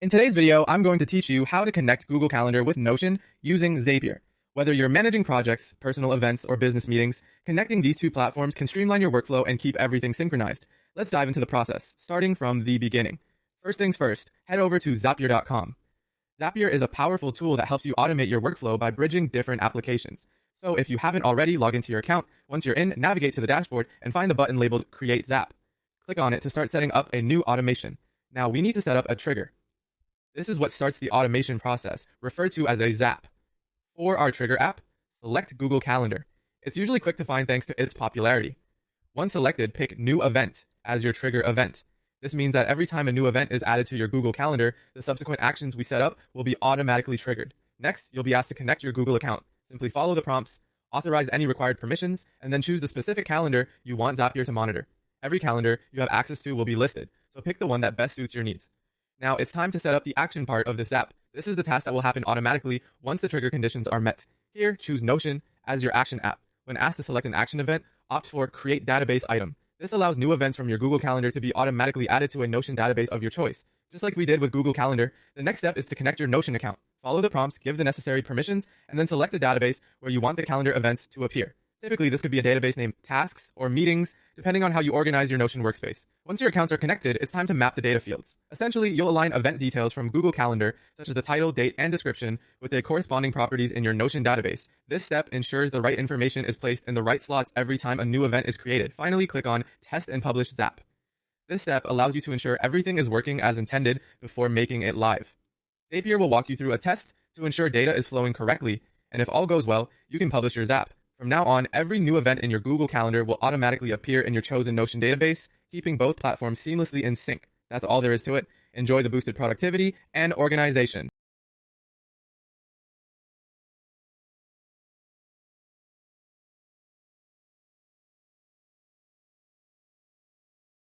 In today's video, I'm going to teach you how to connect Google Calendar with Notion using Zapier. Whether you're managing projects, personal events, or business meetings, connecting these two platforms can streamline your workflow and keep everything synchronized. Let's dive into the process, starting from the beginning. First things first, head over to Zapier.com. Zapier is a powerful tool that helps you automate your workflow by bridging different applications. So if you haven't already, log into your account. Once you're in, navigate to the dashboard and find the button labeled Create Zap. Click on it to start setting up a new automation. Now we need to set up a trigger. This is what starts the automation process, referred to as a zap. For our trigger app, select Google Calendar. It's usually quick to find thanks to its popularity. Once selected, pick New Event as your trigger event. This means that every time a new event is added to your Google Calendar, the subsequent actions we set up will be automatically triggered. Next, you'll be asked to connect your Google account. Simply follow the prompts, authorize any required permissions, and then choose the specific calendar you want Zapier to monitor. Every calendar you have access to will be listed, so pick the one that best suits your needs. Now it's time to set up the action part of this app. This is the task that will happen automatically once the trigger conditions are met. Here, choose Notion as your action app. When asked to select an action event, opt for Create Database Item. This allows new events from your Google Calendar to be automatically added to a Notion database of your choice. Just like we did with Google Calendar, the next step is to connect your Notion account. Follow the prompts, give the necessary permissions, and then select the database where you want the calendar events to appear. Typically, this could be a database named Tasks or Meetings, depending on how you organize your Notion workspace. Once your accounts are connected, it's time to map the data fields. Essentially, you'll align event details from Google Calendar, such as the title, date, and description, with the corresponding properties in your Notion database. This step ensures the right information is placed in the right slots every time a new event is created. Finally, click on Test and Publish Zap. This step allows you to ensure everything is working as intended before making it live. Zapier will walk you through a test to ensure data is flowing correctly, and if all goes well, you can publish your Zap. From now on, every new event in your Google Calendar will automatically appear in your chosen Notion database, keeping both platforms seamlessly in sync. That's all there is to it. Enjoy the boosted productivity and organization.